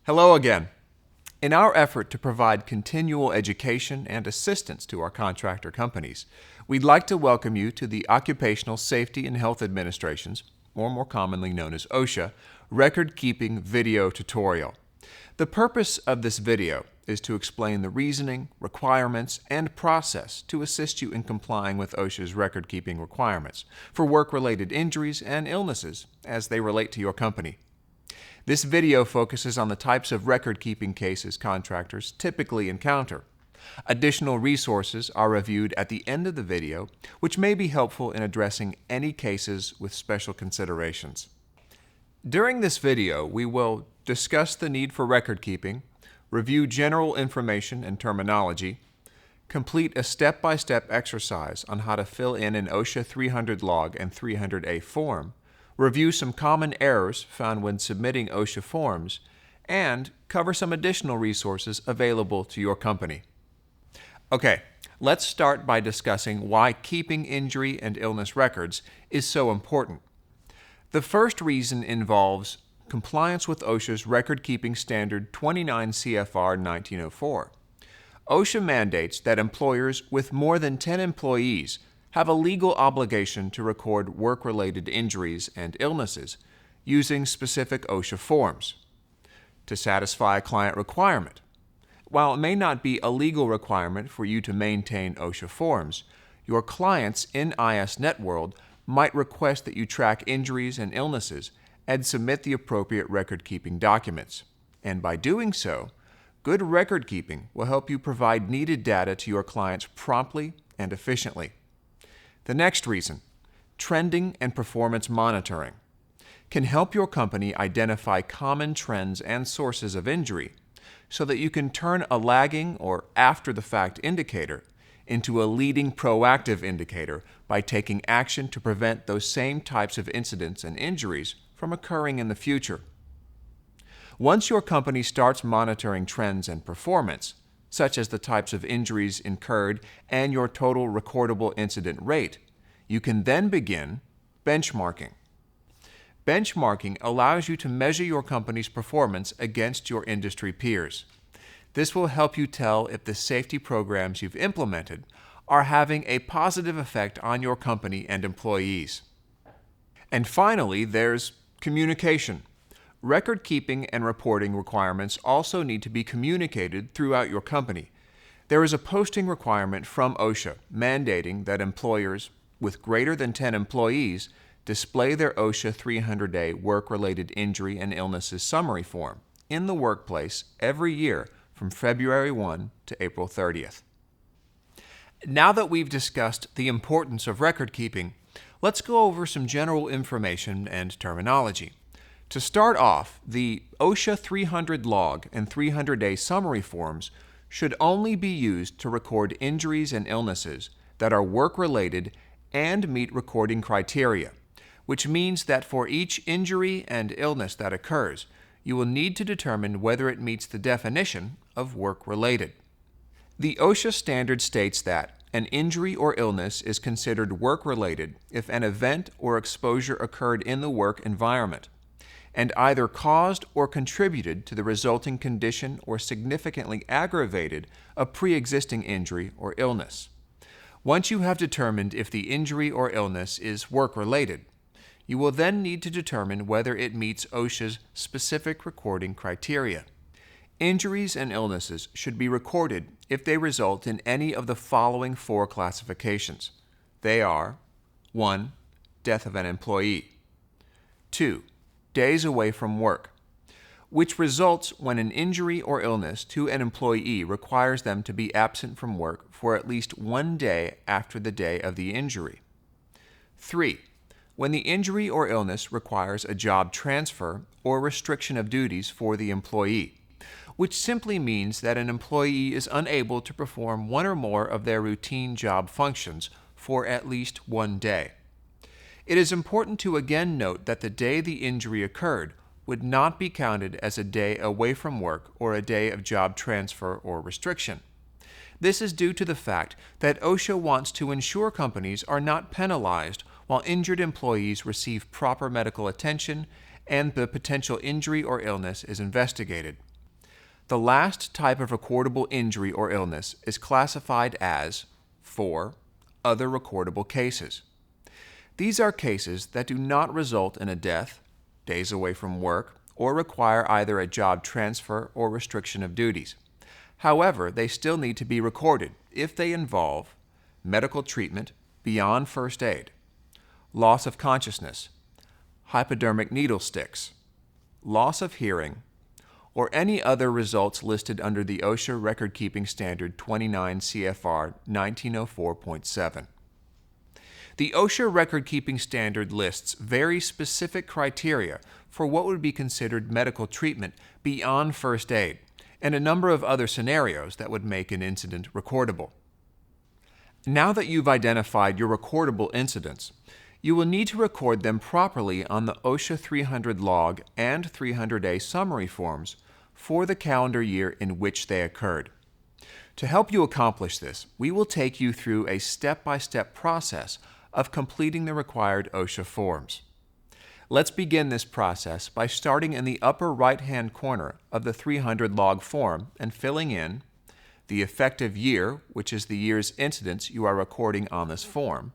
Hello again. In our effort to provide continual education and assistance to our contractor companies, we'd like to welcome you to the Occupational Safety and Health Administration's, or more commonly known as OSHA, record-keeping video tutorial. The purpose of this video is to explain the reasoning, requirements, and process to assist you in complying with OSHA's record-keeping requirements for work-related injuries and illnesses as they relate to your company. This video focuses on the types of record-keeping cases contractors typically encounter. Additional resources are reviewed at the end of the video, which may be helpful in addressing any cases with special considerations. During this video, we will discuss the need for record-keeping, review general information and terminology, complete a step-by-step exercise on how to fill in an OSHA 300 log and 300A form, review some common errors found when submitting OSHA forms, and cover some additional resources available to your company. Okay, let's start by discussing why keeping injury and illness records is so important. The first reason involves compliance with OSHA's record-keeping standard 29 CFR 1904. OSHA mandates that employers with more than 10 employees have a legal obligation to record work-related injuries and illnesses using specific OSHA forms to satisfy a client requirement. While it may not be a legal requirement for you to maintain OSHA forms, your clients in ISNet world might request that you track injuries and illnesses and submit the appropriate record-keeping documents. And by doing so, good record-keeping will help you provide needed data to your clients promptly and efficiently. The next reason, trending and performance monitoring, can help your company identify common trends and sources of injury so that you can turn a lagging or after-the-fact indicator into a leading proactive indicator by taking action to prevent those same types of incidents and injuries from occurring in the future. Once your company starts monitoring trends and performance, such as the types of injuries incurred and your total recordable incident rate, you can then begin benchmarking. Benchmarking allows you to measure your company's performance against your industry peers. This will help you tell if the safety programs you've implemented are having a positive effect on your company and employees. And finally, there's communication. Record-keeping and reporting requirements also need to be communicated throughout your company. There is a posting requirement from OSHA mandating that employers with greater than 10 employees display their OSHA 300-day work-related injury and illnesses summary form in the workplace every year from February 1 to April 30th. Now that we've discussed the importance of record-keeping, let's go over some general information and terminology. To start off, the OSHA 300 log and 300-day summary forms should only be used to record injuries and illnesses that are work-related and meet recording criteria, which means that for each injury and illness that occurs, you will need to determine whether it meets the definition of work-related. The OSHA standard states that an injury or illness is considered work-related if an event or exposure occurred in the work environment and either caused or contributed to the resulting condition or significantly aggravated a pre-existing injury or illness. Once you have determined if the injury or illness is work-related, you will then need to determine whether it meets OSHA's specific recording criteria. Injuries and illnesses should be recorded if they result in any of the following four classifications. They are 1. Death of an employee. 2. Days away from work, which results when an injury or illness to an employee requires them to be absent from work for at least 1 day after the day of the injury. 3. When the injury or illness requires a job transfer or restriction of duties for the employee, which simply means that an employee is unable to perform one or more of their routine job functions for at least 1 day. It is important to again note that the day the injury occurred would not be counted as a day away from work or a day of job transfer or restriction. This is due to the fact that OSHA wants to ensure companies are not penalized while injured employees receive proper medical attention and the potential injury or illness is investigated. The last type of recordable injury or illness is classified as 4. Other recordable cases. These are cases that do not result in a death, days away from work, or require either a job transfer or restriction of duties. However, they still need to be recorded if they involve medical treatment beyond first aid, loss of consciousness, hypodermic needle sticks, loss of hearing, or any other results listed under the OSHA Record-Keeping Standard 29 CFR 1904.7. The OSHA Record-Keeping Standard lists very specific criteria for what would be considered medical treatment beyond first aid, and a number of other scenarios that would make an incident recordable. Now that you've identified your recordable incidents, you will need to record them properly on the OSHA 300 log and 300A summary forms for the calendar year in which they occurred. To help you accomplish this, we will take you through a step-by-step process of completing the required OSHA forms. Let's begin this process by starting in the upper right-hand corner of the 300 log form and filling in the effective year, which is the year's incidents you are recording on this form,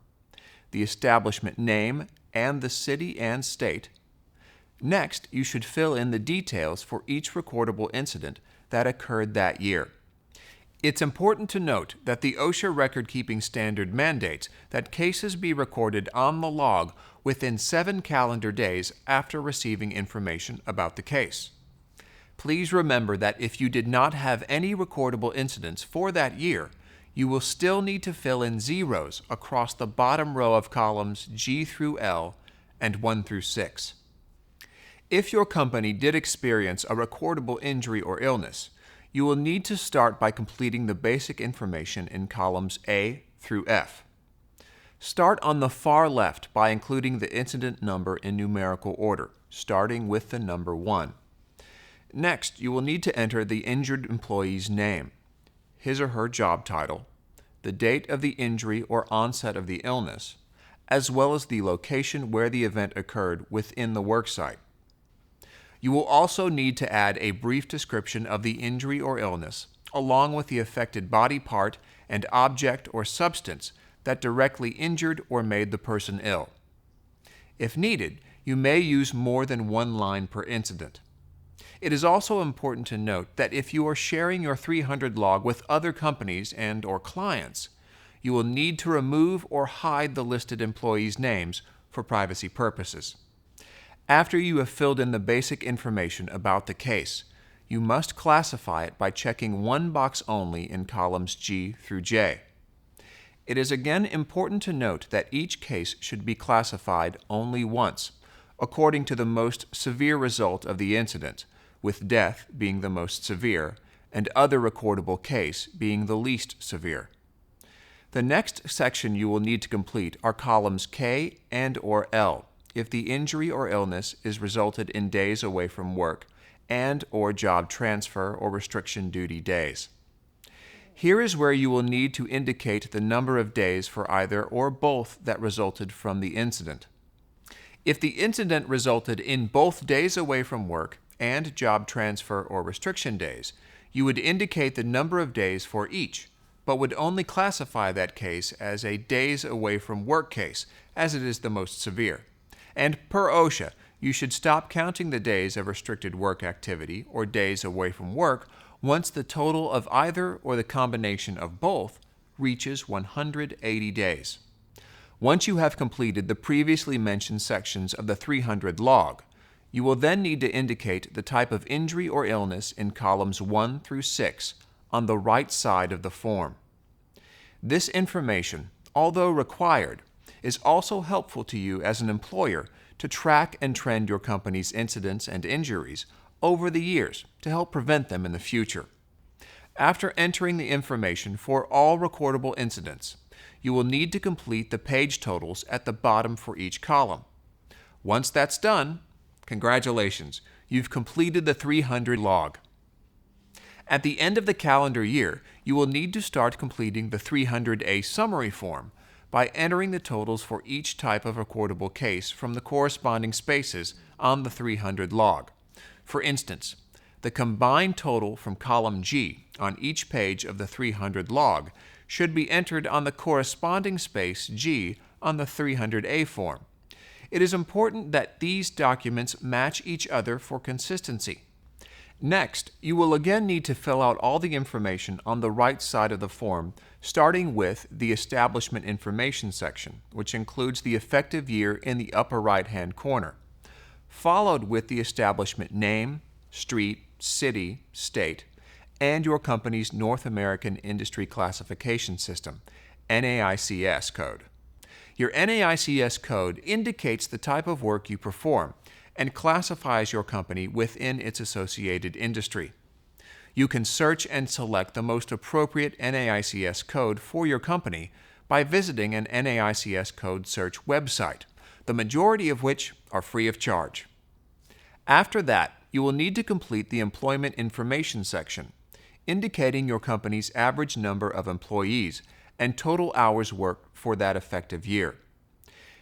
the establishment name and the city and state. Next, you should fill in the details for each recordable incident that occurred that year. It's important to note that the OSHA record-keeping standard mandates that cases be recorded on the log within 7 calendar days after receiving information about the case. Please remember that if you did not have any recordable incidents for that year, you will still need to fill in zeros across the bottom row of columns G through L and 1 through 6. If your company did experience a recordable injury or illness, you will need to start by completing the basic information in columns A through F. Start on the far left by including the incident number in numerical order, starting with the number 1. Next, you will need to enter the injured employee's name, his or her job title, the date of the injury or onset of the illness, as well as the location where the event occurred within the worksite. You will also need to add a brief description of the injury or illness, along with the affected body part and object or substance that directly injured or made the person ill. If needed, you may use more than one line per incident. It is also important to note that if you are sharing your 300 log with other companies and/or clients, you will need to remove or hide the listed employees' names for privacy purposes. After you have filled in the basic information about the case, you must classify it by checking one box only in columns G through J. It is again important to note that each case should be classified only once, according to the most severe result of the incident, with death being the most severe and other recordable case being the least severe. The next section you will need to complete are columns K and/or L, if the injury or illness is resulted in days away from work and/or job transfer or restriction duty days. Here is where you will need to indicate the number of days for either or both that resulted from the incident. If the incident resulted in both days away from work and job transfer or restriction days, you would indicate the number of days for each, but would only classify that case as a days away from work case, as it is the most severe. And per OSHA, you should stop counting the days of restricted work activity or days away from work once the total of either or the combination of both reaches 180 days. Once you have completed the previously mentioned sections of the 300 log, you will then need to indicate the type of injury or illness in columns 1 through 6 on the right side of the form. This information, although required, is also helpful to you as an employer to track and trend your company's incidents and injuries over the years to help prevent them in the future. After entering the information for all recordable incidents, you will need to complete the page totals at the bottom for each column. Once that's done, congratulations, you've completed the 300 log. At the end of the calendar year, you will need to start completing the 300A summary form by entering the totals for each type of recordable case from the corresponding spaces on the 300 log. For instance, the combined total from column G on each page of the 300 log should be entered on the corresponding space G on the 300A form. It is important that these documents match each other for consistency. Next, you will again need to fill out all the information on the right side of the form, starting with the Establishment Information section, which includes the effective year in the upper right-hand corner, followed with the establishment name, street, city, state, and your company's North American Industry Classification System, NAICS code. Your NAICS code indicates the type of work you perform and classifies your company within its associated industry. You can search and select the most appropriate NAICS code for your company by visiting an NAICS code search website, the majority of which are free of charge. After that, you will need to complete the Employment Information section, indicating your company's average number of employees and total hours worked for that effective year.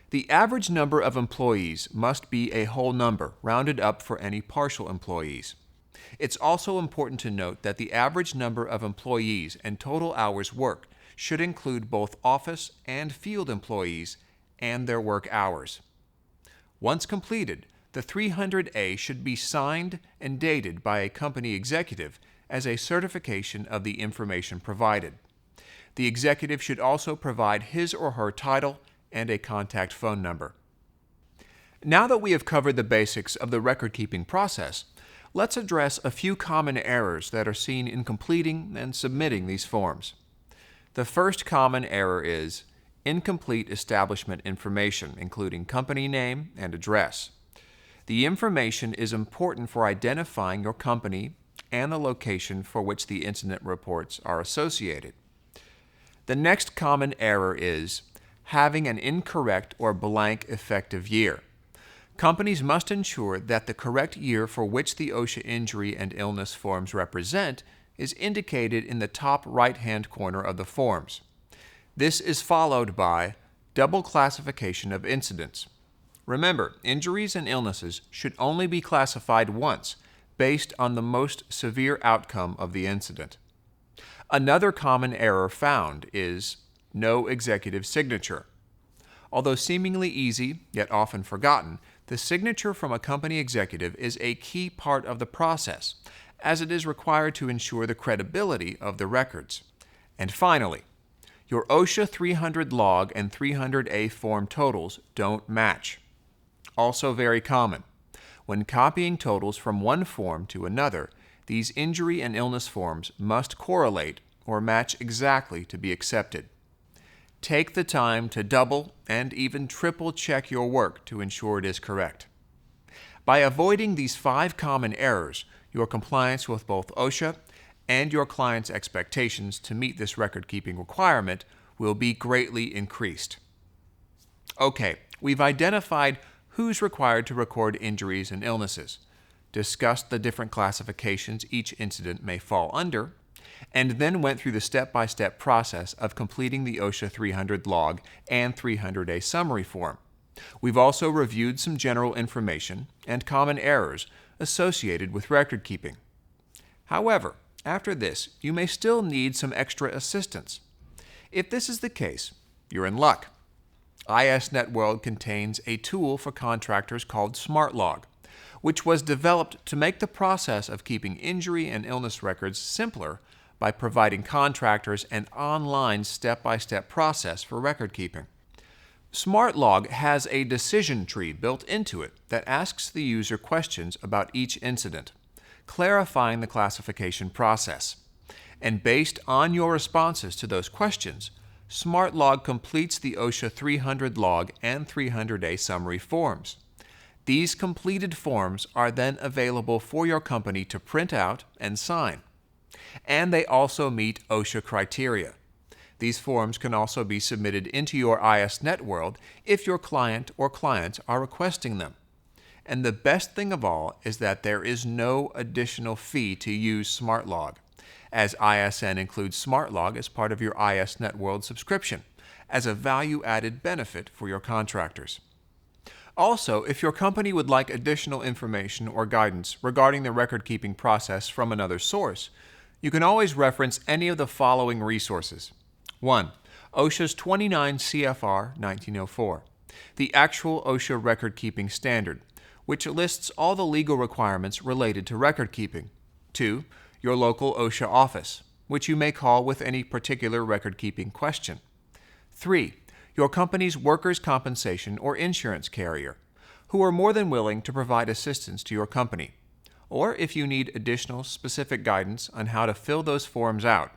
The average number of employees must be a whole number, rounded up for any partial employees. It's also important to note that the average number of employees and total hours worked should include both office and field employees and their work hours. Once completed, the 300A should be signed and dated by a company executive as a certification of the information provided. The executive should also provide his or her title and a contact phone number. Now that we have covered the basics of the record-keeping process, let's address a few common errors that are seen in completing and submitting these forms. The first common error is incomplete establishment information, including company name and address. The information is important for identifying your company and the location for which the incident reports are associated. The next common error is having an incorrect or blank effective year. Companies must ensure that the correct year for which the OSHA injury and illness forms represent is indicated in the top right-hand corner of the forms. This is followed by double classification of incidents. Remember, injuries and illnesses should only be classified once, based on the most severe outcome of the incident. Another common error found is no executive signature. Although seemingly easy, yet often forgotten, the signature from a company executive is a key part of the process, as it is required to ensure the credibility of the records. And finally, your OSHA 300 log and 300A form totals don't match. Also very common. When copying totals from one form to another, these injury and illness forms must correlate or match exactly to be accepted. Take the time to double and even triple check your work to ensure it is correct. By avoiding these 5 common errors, your compliance with both OSHA and your client's expectations to meet this record-keeping requirement will be greatly increased. Okay, we've identified who's required to record injuries and illnesses, discussed the different classifications each incident may fall under, and then went through the step-by-step process of completing the OSHA 300 log and 300A summary form. We've also reviewed some general information and common errors associated with record keeping. However, after this, you may still need some extra assistance. If this is the case, you're in luck. ISNet World contains a tool for contractors called SmartLog, which was developed to make the process of keeping injury and illness records simpler by providing contractors an online step-by-step process for record keeping. SmartLog has a decision tree built into it that asks the user questions about each incident, clarifying the classification process. And based on your responses to those questions, SmartLog completes the OSHA 300 log and 300A summary forms. These completed forms are then available for your company to print out and sign. And they also meet OSHA criteria. These forms can also be submitted into your ISNet World if your client or clients are requesting them. And the best thing of all is that there is no additional fee to use SmartLog, as ISN includes SmartLog as part of your ISNet World subscription, as a value-added benefit for your contractors. Also, if your company would like additional information or guidance regarding the record-keeping process from another source, you can always reference any of the following resources. 1. OSHA's 29 CFR 1904, the actual OSHA record-keeping standard, which lists all the legal requirements related to record-keeping. 2. Your local OSHA office, which you may call with any particular record-keeping question. 3. Your company's workers' compensation or insurance carrier, who are more than willing to provide assistance to your company. Or if you need additional specific guidance on how to fill those forms out,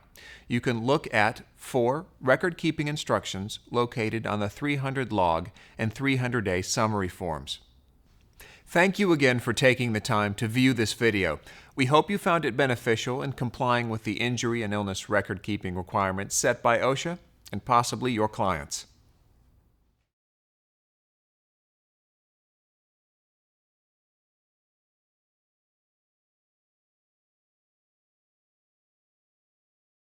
you can look at 4 record-keeping instructions located on the 300 log and 300-day summary forms. Thank you again for taking the time to view this video. We hope you found it beneficial in complying with the injury and illness record-keeping requirements set by OSHA and possibly your clients.